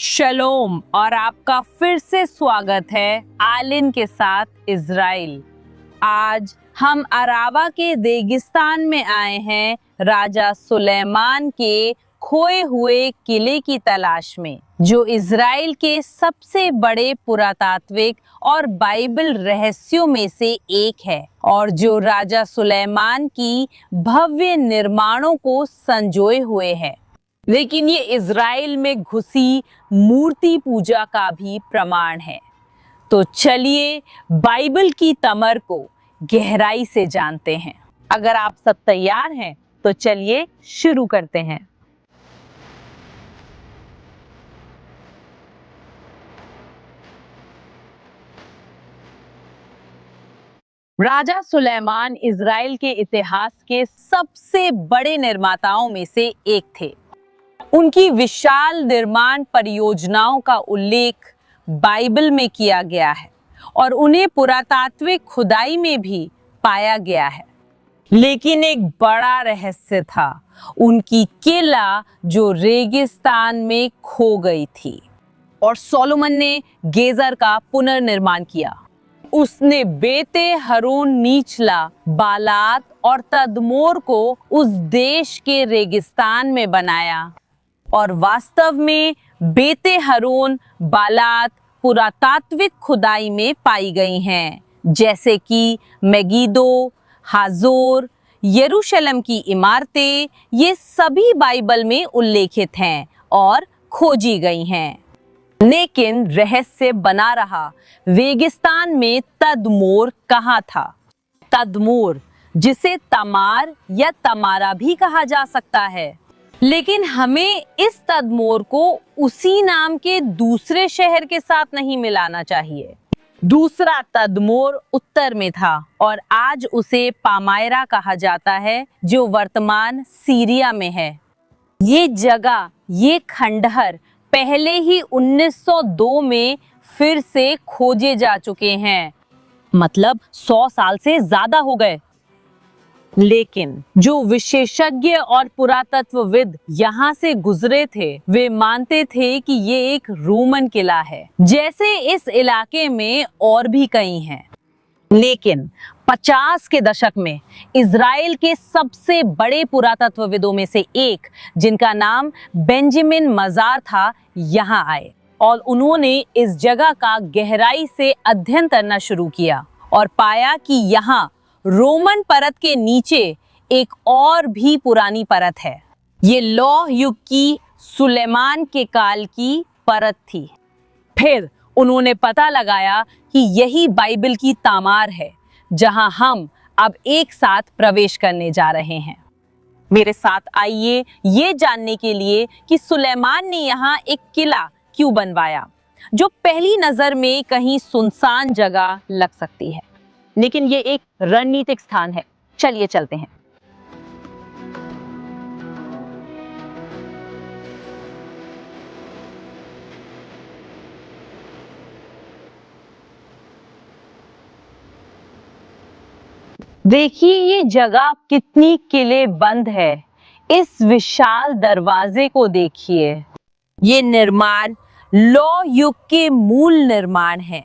शलोम और आपका फिर से स्वागत है आलिन के साथ इज़राइल। आज हम अराबा के रेगिस्तान में आए हैं राजा सुलेमान के खोए हुए किले की तलाश में, जो इज़राइल के सबसे बड़े पुरातात्विक और बाइबल रहस्यों में से एक है और जो राजा सुलेमान की भव्य निर्माणों को संजोए हुए है। लेकिन ये इज़राइल में घुसी मूर्ति पूजा का भी प्रमाण है। तो चलिए बाइबल की तमर को गहराई से जानते हैं। अगर आप सब तैयार हैं तो चलिए शुरू करते हैं। राजा सुलेमान इज़राइल के इतिहास के सबसे बड़े निर्माताओं में से एक थे। उनकी विशाल निर्माण परियोजनाओं का उल्लेख बाइबल में किया गया है और उन्हें पुरातात्विक खुदाई में भी पाया गया है। लेकिन एक बड़ा रहस्य था उनकी किला जो रेगिस्तान में खो गई थी और सोलोमन ने गेजर का पुनर्निर्माण किया। उसने बेते हरून नीचला, बालात और तदमोर को उस देश के रेगिस्तान में बनाया और वास्तव में बेते हरून, बालात पुरातात्विक खुदाई में पाई गई हैं, जैसे कि मेगिदो, हाजोर, यरूशलेम की इमारतें। ये सभी बाइबल में उल्लेखित हैं और खोजी गई हैं। लेकिन रहस्य बना रहा, रेगिस्तान में तदमोर कहाँ था। तदमोर, जिसे तमार या तमारा भी कहा जा सकता है, लेकिन हमें इस तदमोर को उसी नाम के दूसरे शहर के साथ नहीं मिलाना चाहिए। दूसरा तदमोर उत्तर में था और आज उसे पामायरा कहा जाता है, जो वर्तमान सीरिया में है। ये जगह, ये खंडहर पहले ही 1902 में फिर से खोजे जा चुके हैं, मतलब 100 साल से ज्यादा हो गए। लेकिन जो विशेषज्ञ और पुरातत्वविद यहाँ से गुजरे थे, वे मानते थे कि ये एक रोमन किला है, जैसे इस इलाके में और भी कई हैं। लेकिन 50 के दशक में इज़राइल के सबसे बड़े पुरातत्वविदों में से एक, जिनका नाम बेंजामिन मजार था, यहाँ आए और उन्होंने इस जगह का गहराई से अध्ययन करना शुरू किया और पाया कि यहाँ रोमन परत के नीचे एक और भी पुरानी परत है। ये लौह युग की सुलेमान के काल की परत थी। फिर उन्होंने पता लगाया कि यही बाइबल की तामार है, जहां हम अब एक साथ प्रवेश करने जा रहे हैं। मेरे साथ आइए ये जानने के लिए कि सुलेमान ने यहाँ एक किला क्यों बनवाया, जो पहली नजर में कहीं सुनसान जगह लग सकती है, लेकिन ये एक रणनीतिक स्थान है। चलिए चलते हैं। देखिए ये जगह कितनी किले बंद है। इस विशाल दरवाजे को देखिए। ये निर्माण लौह युग के मूल निर्माण है।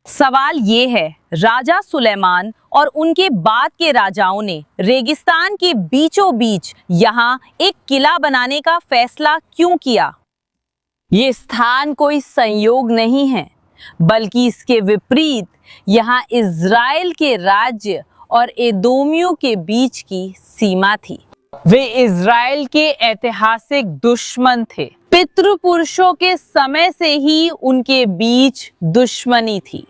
सवाल ये है, राजा सुलेमान और उनके बाद के राजाओं ने रेगिस्तान के बीचों बीच यहाँ एक किला बनाने का फैसला क्यों किया? ये स्थान कोई संयोग नहीं है, बल्कि इसके विपरीत यहाँ इज़राइल के राज्य और एदोमियों के बीच की सीमा थी। वे इज़राइल के ऐतिहासिक दुश्मन थे। पितृपुरुषों के समय से ही उनके बीच दुश्मनी थी।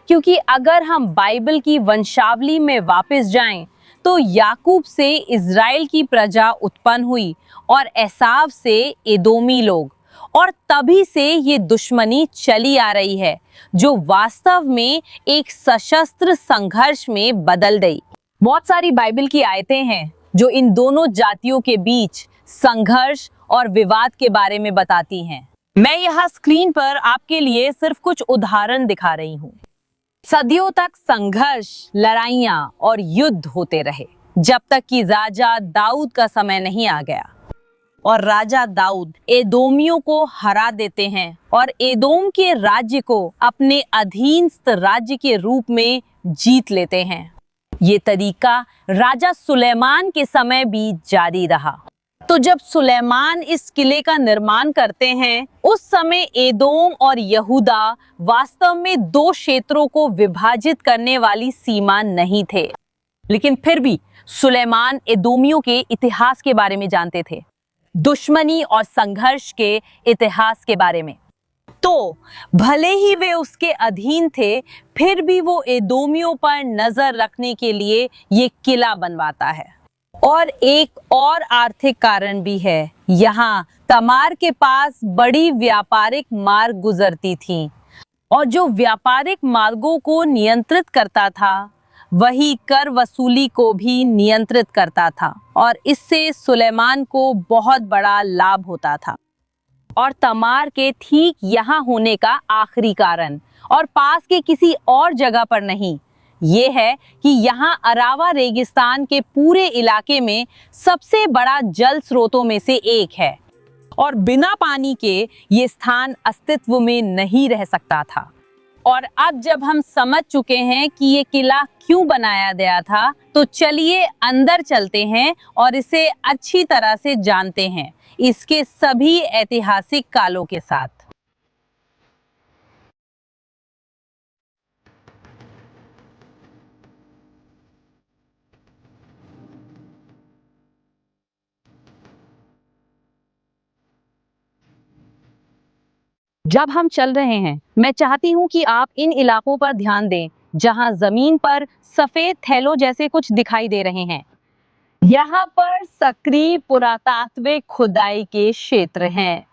क्योंकि अगर हम बाइबल की वंशावली में वापस जाएं, तो याकूब से इज़राइल की प्रजा उत्पन्न हुई और एसाव से एदोमी लोग, और तभी से ये दुश्मनी चली आ रही है, जो वास्तव में एक सशस्त्र संघर्ष में बदल गई। बहुत सारी बाइबल की आयतें हैं जो इन दोनों जातियों के बीच संघर्ष और विवाद के बारे में बताती हैं। मैं यहाँ स्क्रीन पर आपके लिए सिर्फ कुछ उदाहरण दिखा रही हूँ। सदियों तक संघर्ष, लड़ाइयाँ और युद्ध होते रहे, जब तक कि राजा दाऊद का समय नहीं आ गया। और राजा दाऊद एदोमियों को हरा देते हैं और एदोम के राज्य को अपने अधीनस्थ राज्य के रूप में जीत लेते हैं। ये तरीका राजा सुलेमान के समय भी जारी रहा। तो जब सुलेमान इस किले का निर्माण करते हैं, उस समय एदोम और यहूदा वास्तव में दो क्षेत्रों को विभाजित करने वाली सीमा नहीं थे, लेकिन फिर भी सुलेमान एदोमियों के इतिहास के बारे में जानते थे, दुश्मनी और संघर्ष के इतिहास के बारे में। तो भले ही वे उसके अधीन थे, फिर भी वो एदोमियों पर नजर रखने के लिए ये किला बनवाता है। और एक और आर्थिक कारण भी है। यहाँ तमार के पास बड़ी व्यापारिक मार्ग गुजरती थी और जो व्यापारिक मार्गों को नियंत्रित करता था, वही कर वसूली को भी नियंत्रित करता था और इससे सुलेमान को बहुत बड़ा लाभ होता था। और तमार के ठीक यहाँ होने का आखिरी कारण और पास के किसी और जगह पर नहीं, ये है कि यहाँ अरावा रेगिस्तान के पूरे इलाके में सबसे बड़ा जल स्रोतों में से एक है और बिना पानी के ये स्थान अस्तित्व में नहीं रह सकता था। और अब जब हम समझ चुके हैं कि ये किला क्यों बनाया गया था, तो चलिए अंदर चलते हैं और इसे अच्छी तरह से जानते हैं, इसके सभी ऐतिहासिक कालों के साथ। जब हम चल रहे हैं, मैं चाहती हूँ कि आप इन इलाकों पर ध्यान दें जहां जमीन पर सफेद थैलों जैसे कुछ दिखाई दे रहे हैं। यहाँ पर सक्रिय पुरातात्विक खुदाई के क्षेत्र हैं।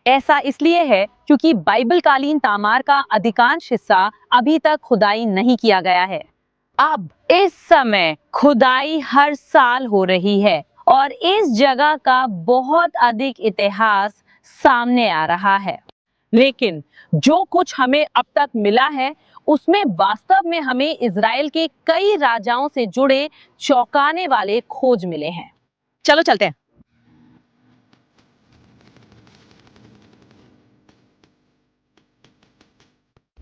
ऐसा इसलिए है क्योंकि बाइबल कालीन तामार का अधिकांश हिस्सा अभी तक खुदाई नहीं किया गया है। अब इस समय खुदाई हर साल हो रही है और इस जगह का बहुत अधिक इतिहास सामने आ रहा है। लेकिन जो कुछ हमें अब तक मिला है, उसमें वास्तव में हमें इजराइल के कई राजाओं से जुड़े चौंकाने वाले खोज मिले हैं। चलो चलते हैं।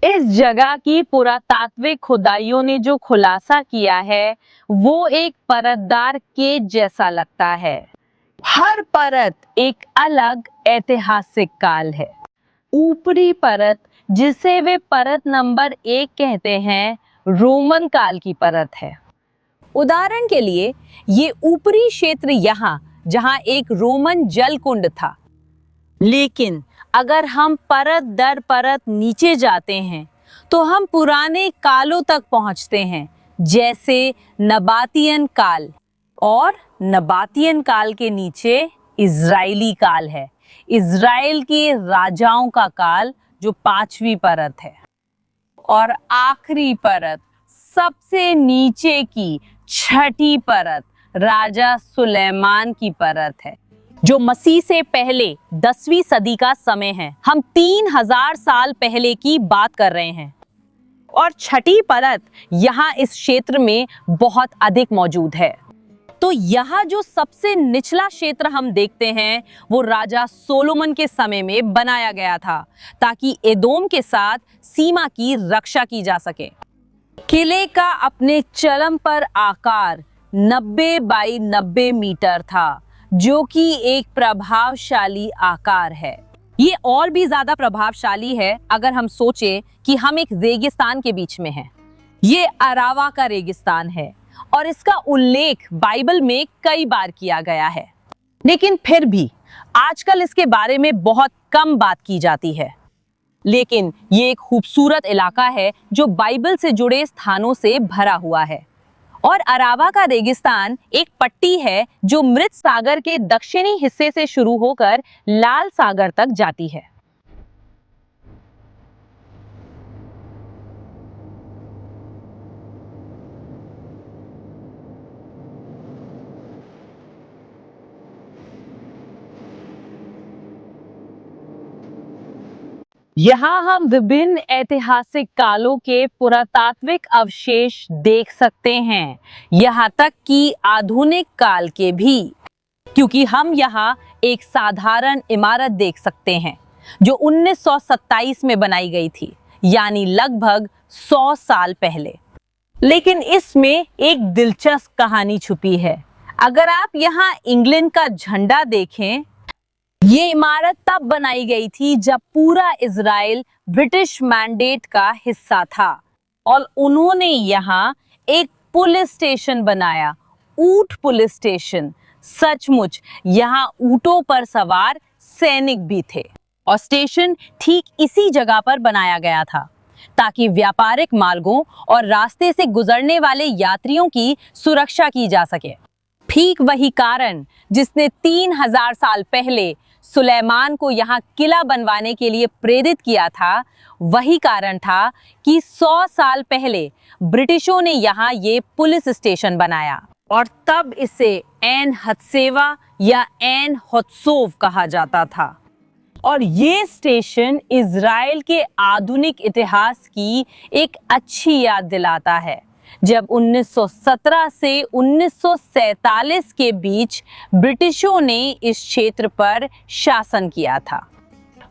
इस जगह की पुरातात्विक खुदाइयों ने जो खुलासा किया है, वो एक परतदार केज जैसा लगता है। हर परत एक अलग ऐतिहासिक काल है। ऊपरी परत, जिसे वे परत नंबर 1 कहते हैं, रोमन काल की परत है। उदाहरण के लिए, ये ऊपरी क्षेत्र यहाँ जहाँ एक रोमन जल कुंड था। लेकिन अगर हम परत दर परत नीचे जाते हैं, तो हम पुराने कालों तक पहुंचते हैं, जैसे नबातियन काल। और नबातियन काल के नीचे इजरायली काल है, इजराइल के राजाओं का काल, जो 5वीं परत है। और आखिरी परत, सबसे नीचे की 6ठी परत, राजा सुलेमान की परत है, जो मसीह से पहले 10वीं सदी का समय है। हम 3000 साल पहले की बात कर रहे हैं। और 6ठी परत यहाँ इस क्षेत्र में बहुत अधिक मौजूद है। तो यहाँ जो सबसे निचला क्षेत्र हम देखते हैं, वो राजा सोलोमन के समय में बनाया गया था, ताकि एदोम के साथ सीमा की रक्षा की जा सके। किले का अपने चरम पर आकार 90 बाई 90 मीटर था, जो कि एक प्रभावशाली आकार है। ये और भी ज्यादा प्रभावशाली है अगर हम सोचें कि हम एक रेगिस्तान के बीच में हैं। ये अरावा का रेगिस्तान है और इसका उल्लेख बाइबल में कई बार किया गया है, लेकिन फिर भी आजकल इसके बारे में बहुत कम बात की जाती है। लेकिन ये एक खूबसूरत इलाका है जो बाइबल से जुड़े स्थानों से भरा हुआ है। और अरावा का रेगिस्तान एक पट्टी है जो मृत सागर के दक्षिणी हिस्से से शुरू होकर लाल सागर तक जाती है। यहाँ हम विभिन्न ऐतिहासिक कालों के पुरातात्विक अवशेष देख सकते हैं, यहाँ तक कि आधुनिक काल के भी। क्योंकि हम यहाँ एक साधारण इमारत देख सकते हैं जो 1927 में बनाई गई थी, यानी लगभग 100 साल पहले। लेकिन इसमें एक दिलचस्प कहानी छुपी है। अगर आप यहाँ इंग्लैंड का झंडा देखें, ये इमारत तब बनाई गई थी जब पूरा इजराइल ब्रिटिश मैंडेट का हिस्सा था और उन्होंने यहाँ एक पुलिस स्टेशन बनाया, ऊंट पुलिस स्टेशन। सचमुच यहाँ ऊंटों पर सवार सैनिक भी थे और स्टेशन ठीक इसी जगह पर बनाया गया था ताकि व्यापारिक मार्गों और रास्ते से गुजरने वाले यात्रियों की सुरक्षा की जा सके। ठीक वही कारण जिसने 3000 साल पहले सुलेमान को यहाँ किला बनवाने के लिए प्रेरित किया था, वही कारण था कि 100 साल पहले ब्रिटिशों ने यहाँ ये पुलिस स्टेशन बनाया और तब इसे एन हत्सेवा या एन हत्सोव कहा जाता था। और ये स्टेशन इजराइल के आधुनिक इतिहास की एक अच्छी याद दिलाता है, जब 1917 से 1947 के बीच ब्रिटिशों ने इस क्षेत्र पर शासन किया था।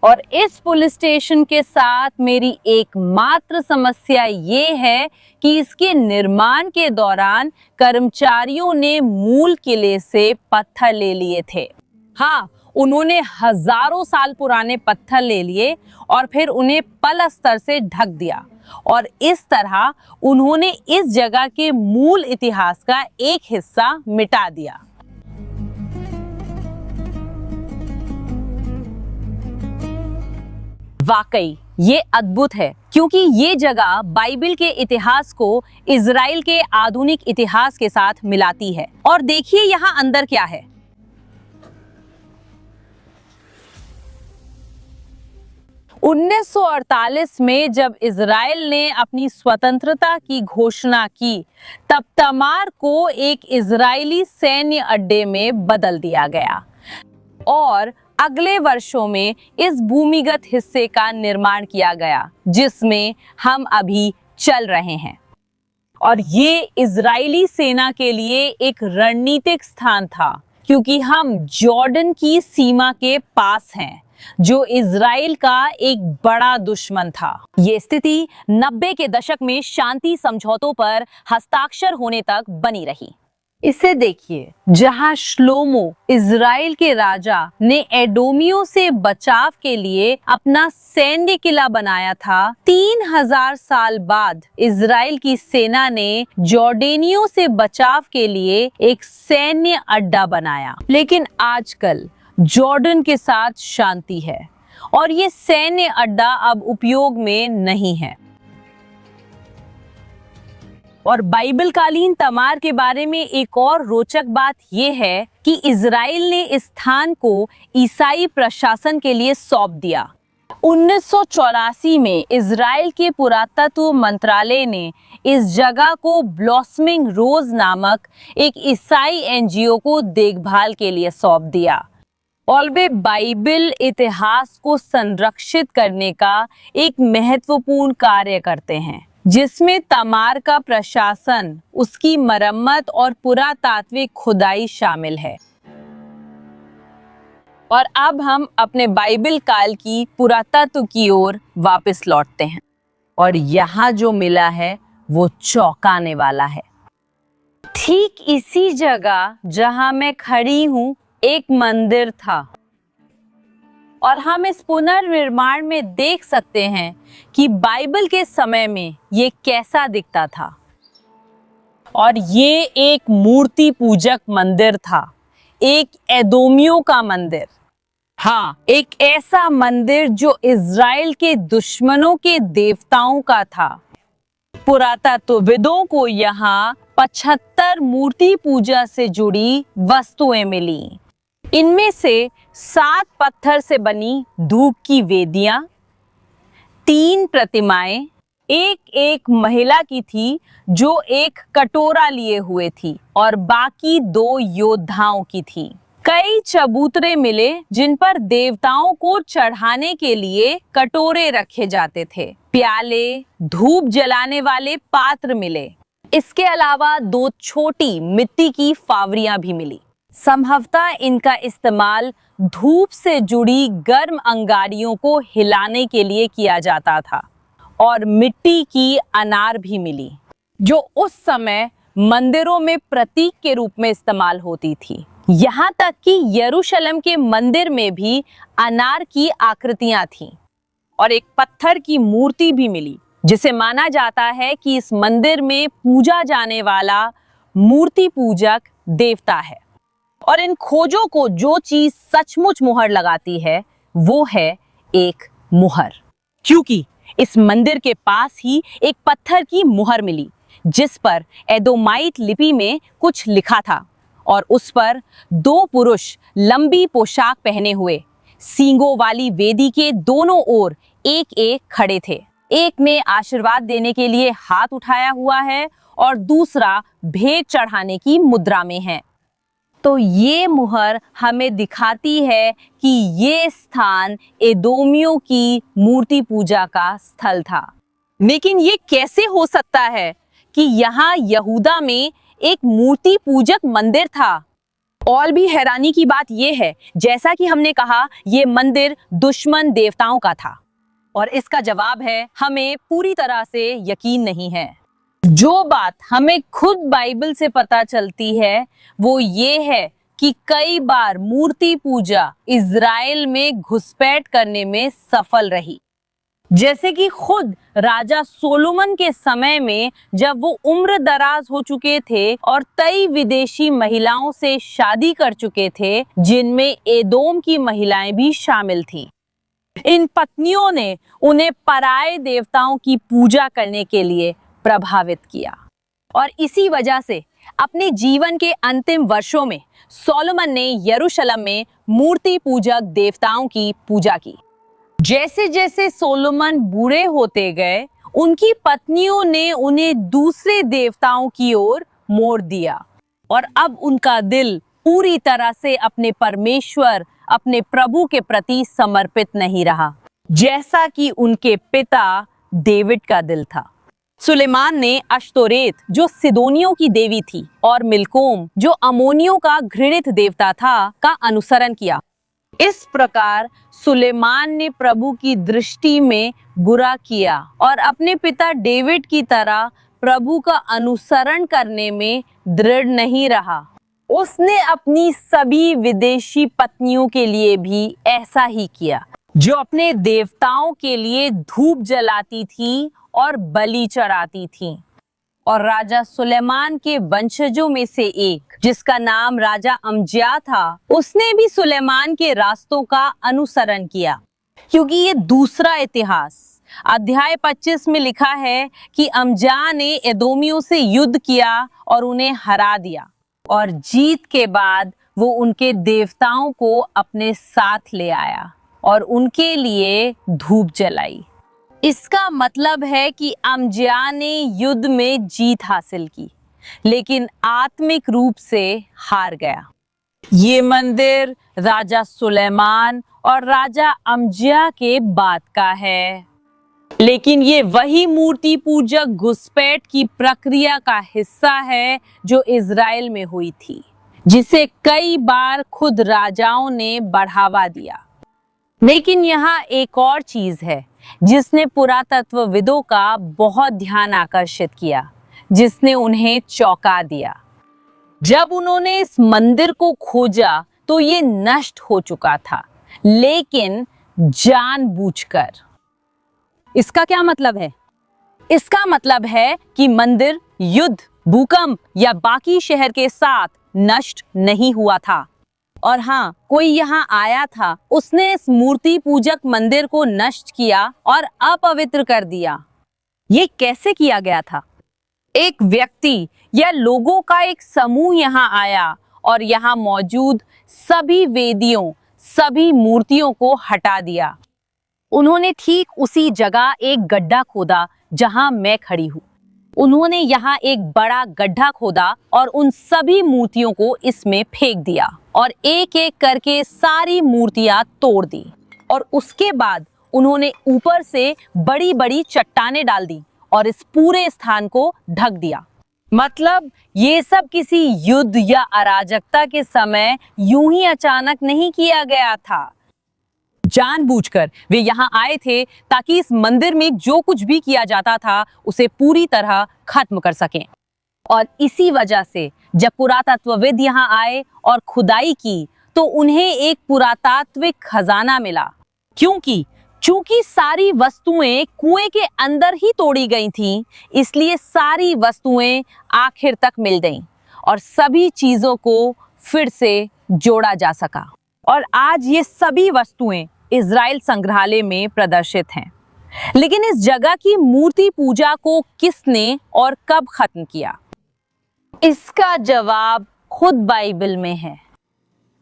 और इस पुलिस स्टेशन के साथ मेरी एकमात्र समस्या ये है कि इसके निर्माण के दौरान कर्मचारियों ने मूल किले से पत्थर ले लिए थे। हाँ, उन्होंने हजारों साल पुराने पत्थर ले लिए और फिर उन्हें पलस्तर से ढक दिया और इस तरह उन्होंने इस जगह के मूल इतिहास का एक हिस्सा मिटा दिया। वाकई ये अद्भुत है, क्योंकि ये जगह बाइबल के इतिहास को इजराइल के आधुनिक इतिहास के साथ मिलाती है। और देखिए यहाँ अंदर क्या है। उन्नीस 1948 में जब इजराइल ने अपनी स्वतंत्रता की घोषणा की, तब तमार को एक इजरायली सैन्य अड्डे में बदल दिया गया और अगले वर्षों में इस भूमिगत हिस्से का निर्माण किया गया जिसमें हम अभी चल रहे हैं। और ये इजरायली सेना के लिए एक रणनीतिक स्थान था, क्योंकि हम जॉर्डन की सीमा के पास हैं, जो इजराइल का एक बड़ा दुश्मन था। ये स्थिति 90 के दशक में शांति समझौतों पर हस्ताक्षर होने तक बनी रही। इसे देखिए, जहां श्लोमो इजराइल के राजा ने एडोमियों से बचाव के लिए अपना सैन्य किला बनाया था, 3000 साल बाद इजराइल की सेना ने जॉर्डेनियों से बचाव के लिए एक सैन्य अड्डा बनाया। लेकिन आजकल जॉर्डन के साथ शांति है और ये सैन्य अड्डा अब उपयोग में नहीं है। और बाइबल कालीन तमार के बारे में एक और रोचक बात यह है कि इजराइल ने इस स्थान को ईसाई प्रशासन के लिए सौंप दिया। 1984 में इजराइल के पुरातत्व मंत्रालय ने इस जगह को ब्लॉसमिंग रोज नामक एक ईसाई एनजीओ को देखभाल के लिए सौंप दिया। और वे बाइबल इतिहास को संरक्षित करने का एक महत्वपूर्ण कार्य करते हैं, जिसमें तमार का प्रशासन, उसकी मरम्मत और पुरातात्विक खुदाई शामिल है। और अब हम अपने बाइबल काल की पुरातत्व की ओर वापस लौटते हैं और यहाँ जो मिला है वो चौंकाने वाला है। ठीक इसी जगह जहाँ मैं खड़ी हूँ एक मंदिर था और हम इस पुनर्निर्माण में देख सकते हैं कि बाइबल के समय में ये कैसा दिखता था। और ये एक मूर्ति पूजक मंदिर था, एक एदोमियों का मंदिर। हाँ, एक ऐसा मंदिर जो इजराइल के दुश्मनों के देवताओं का था। पुरातत्वविदों को यहाँ 75 मूर्ति पूजा से जुड़ी वस्तुएं मिली। इनमें से 7 पत्थर से बनी धूप की वेदियां, 3 प्रतिमाएं, एक महिला की थी जो एक कटोरा लिए हुए थी और बाकी 2 योद्धाओं की थी। कई चबूतरे मिले जिन पर देवताओं को चढ़ाने के लिए कटोरे रखे जाते थे। प्याले, धूप जलाने वाले पात्र मिले। इसके अलावा 2 छोटी मिट्टी की फावड़ियां भी मिली। संभवतः इनका इस्तेमाल धूप से जुड़ी गर्म अंगारियों को हिलाने के लिए किया जाता था। और मिट्टी की अनार भी मिली, जो उस समय मंदिरों में प्रतीक के रूप में इस्तेमाल होती थी। यहाँ तक कि यरूशलेम के मंदिर में भी अनार की आकृतियां थीं और एक पत्थर की मूर्ति भी मिली, जिसे माना जाता है कि इस मंदिर में पूजा जाने वाला मूर्ति पूजक देवता है। और इन खोजों को जो चीज सचमुच मुहर लगाती है वो है एक मुहर, क्योंकि इस मंदिर के पास ही एक पत्थर की मुहर मिली जिस पर एदोमाइट लिपि में कुछ लिखा था और उस पर दो पुरुष लंबी पोशाक पहने हुए सींगों वाली वेदी के दोनों ओर एक एक खड़े थे। एक ने आशीर्वाद देने के लिए हाथ उठाया हुआ है और दूसरा भेंट चढ़ाने की मुद्रा में है। तो ये मुहर हमें दिखाती है कि ये स्थान एदोमियों की मूर्ति पूजा का स्थल था। लेकिन ये कैसे हो सकता है कि यहाँ यहूदा में एक मूर्ति पूजक मंदिर था? और भी हैरानी की बात यह है, जैसा कि हमने कहा, ये मंदिर दुश्मन देवताओं का था। और इसका जवाब है, हमें पूरी तरह से यकीन नहीं है। जो बात हमें खुद बाइबल से पता चलती है वो ये है कि कई बार मूर्ति पूजा इज़राइल में घुसपैठ करने में सफल रही। जैसे कि खुद राजा सोलोमन के समय में, जब वो उम्र दराज हो चुके थे और कई विदेशी महिलाओं से शादी कर चुके थे, जिनमें एदोम की महिलाएं भी शामिल थीं। इन पत्नियों ने उन्हें पराये देवताओं की पूजा करने के लिए प्रभावित किया और इसी वजह से अपने जीवन के अंतिम वर्षों में सोलोमन ने यरूशलेम में मूर्ति पूजक देवताओं की पूजा की। जैसे जैसे सोलोमन बूढ़े होते गए, उनकी पत्नियों ने उन्हें दूसरे देवताओं की ओर मोड़ दिया और अब उनका दिल पूरी तरह से अपने परमेश्वर, अपने प्रभु के प्रति समर्पित नहीं रहा, जैसा कि उनके पिता डेविड का दिल था। सुलेमान ने अश्तोरेत, जो सिदोनियों की देवी थी, और मिल्कोम, जो अमोनियों का घृणित देवता था, का अनुसरण किया। इस प्रकार सुलेमान ने प्रभु की दृष्टि में बुरा किया और अपने पिता डेविड की तरह प्रभु का अनुसरण करने में दृढ़ नहीं रहा। उसने अपनी सभी विदेशी पत्नियों के लिए भी ऐसा ही किया, जो अपने देवताओं के लिए धूप जलाती थी और बलि चढ़ाती थीं। और राजा सुलेमान के वंशजों में से एक, जिसका नाम राजा अमज्या था, उसने भी सुलेमान के रास्तों का अनुसरण किया। क्योंकि ये दूसरा इतिहास अध्याय 25 में लिखा है कि अमज्या ने एदोमियों से युद्ध किया और उन्हें हरा दिया, और जीत के बाद वो उनके देवताओं को अपने साथ ले आया और उनके लिए धूप जलाई। इसका मतलब है कि अमज्या ने युद्ध में जीत हासिल की, लेकिन आत्मिक रूप से हार गया। ये मंदिर राजा सुलेमान और राजा अमज्या के बाद का है, लेकिन ये वही मूर्ति पूजक घुसपैठ की प्रक्रिया का हिस्सा है जो इज़राइल में हुई थी, जिसे कई बार खुद राजाओं ने बढ़ावा दिया। लेकिन यहाँ एक और चीज है जिसने पुरातत्वविदों का बहुत ध्यान आकर्षित किया, जिसने उन्हें चौंका दिया। जब उन्होंने इस मंदिर को खोजा तो ये नष्ट हो चुका था, लेकिन जानबूझकर। इसका क्या मतलब है? इसका मतलब है कि मंदिर युद्ध, भूकंप या बाकी शहर के साथ नष्ट नहीं हुआ था। और हाँ, कोई यहाँ आया था, उसने इस मूर्ति पूजक मंदिर को नष्ट किया और अपवित्र कर दिया। ये कैसे किया गया था? एक व्यक्ति या लोगों का एक समूह यहाँ आया और यहाँ मौजूद सभी वेदियों, सभी मूर्तियों को हटा दिया। उन्होंने ठीक उसी जगह एक गड्ढा खोदा जहां मैं खड़ी हूँ। उन्होंने यहाँ एक बड़ा गड्ढा खोदा और उन सभी मूर्तियों को इसमें फेंक दिया और एक एक करके सारी मूर्तियां तोड़ दी। और उसके बाद उन्होंने ऊपर से बड़ी बड़ी चट्टानें डाल दी और इस पूरे स्थान को ढक दिया। मतलब ये सब किसी युद्ध या अराजकता के समय यूं ही अचानक नहीं किया गया था। जानबूझकर वे यहाँ आए थे ताकि इस मंदिर में जो कुछ भी किया जाता था उसे पूरी तरह खत्म कर सकें। और इसी वजह से जब पुरातत्वविद यहाँ आए और खुदाई की तो उन्हें एक पुरातात्विक खजाना मिला। चूंकि सारी वस्तुएं कुएं के अंदर ही तोड़ी गई थीं, इसलिए सारी वस्तुएं आखिर तक मिल गईं और सभी चीजों को फिर से जोड़ा जा सका। और आज ये सभी वस्तुएं इजराइल संग्रहालय में प्रदर्शित हैं। लेकिन इस जगह की मूर्ति पूजा को किसने और कब खत्म किया? इसका जवाब खुद बाइबल में है।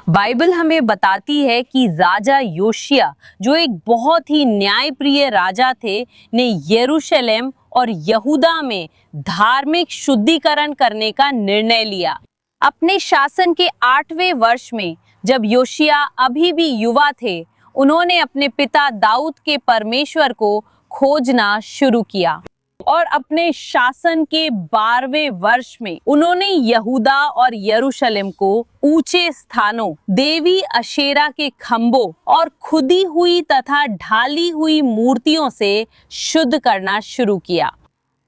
बाइबल हमें बताती है कि राजा योशिया, जो एक बहुत ही न्यायप्रिय राजा थे, ने यरूशलेम और यहूदा में धार्मिक शुद्धिकरण करने का निर्णय लिया। अपने शासन के 8वें वर्ष में, जब योशिया अभी भी युवा थे, उन्होंने अपने पिता दाऊद के परमेश्वर को खोजना शुरू किया और अपने शासन के 12वें वर्ष में उन्होंने यहूदा और यरूशलेम को ऊंचे स्थानों, देवी अशेरा के खंभों और खुदी हुई तथा ढाली हुई मूर्तियों से शुद्ध करना शुरू किया।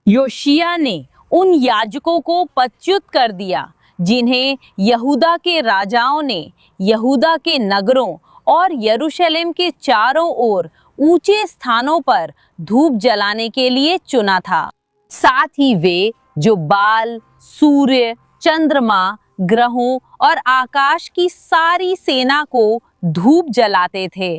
योशिया ने उन याजकों को पदच्युत कर दिया जिन्हें यहूदा के राजाओं ने यहूदा के नगरों और यरूशलेम के चारों ओर ऊंचे स्थानों पर धूप जलाने के लिए चुना था। साथ ही वे जो बाल, सूर्य, चंद्रमा, ग्रहों और आकाश की सारी सेना को धूप जलाते थे।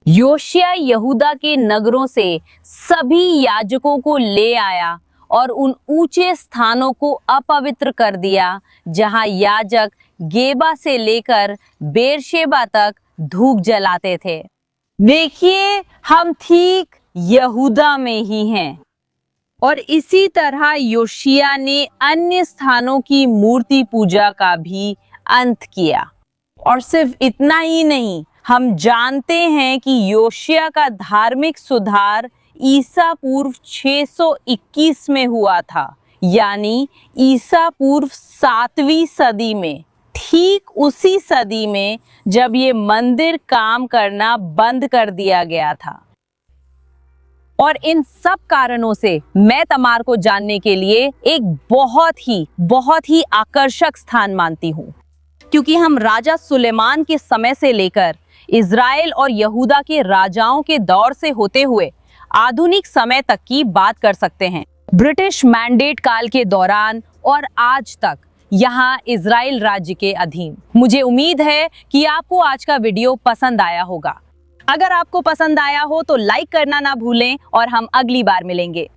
योशिया यहूदा के नगरों से सभी याजकों को ले आया और उन ऊंचे स्थानों को अपवित्र कर दिया जहां याजक गेबा से लेकर बेरशेबा तक धूप जलाते थे। देखिए, हम ठीक यहूदा में ही हैं। और इसी तरह योशिया ने अन्य स्थानों की मूर्ति पूजा का भी अंत किया। और सिर्फ इतना ही नहीं, हम जानते हैं कि योशिया का धार्मिक सुधार ईसा पूर्व 621 में हुआ था, यानी ईसा पूर्व 7वीं सदी में, ठीक उसी सदी में जब ये मंदिर काम करना बंद कर दिया गया था। और इन सब कारणों से मैं तमार को जानने के लिए एक बहुत ही आकर्षक स्थान मानती हूँ, क्योंकि हम राजा सुलेमान के समय से लेकर इजराइल और यहूदा के राजाओं के दौर से होते हुए आधुनिक समय तक की बात कर सकते हैं। ब्रिटिश मैंडेट काल के दौरान और आज तक यहाँ इजराइल राज्य के अधीन। मुझे उम्मीद है कि आपको आज का वीडियो पसंद आया होगा। अगर आपको पसंद आया हो तो लाइक करना ना भूलें और हम अगली बार मिलेंगे।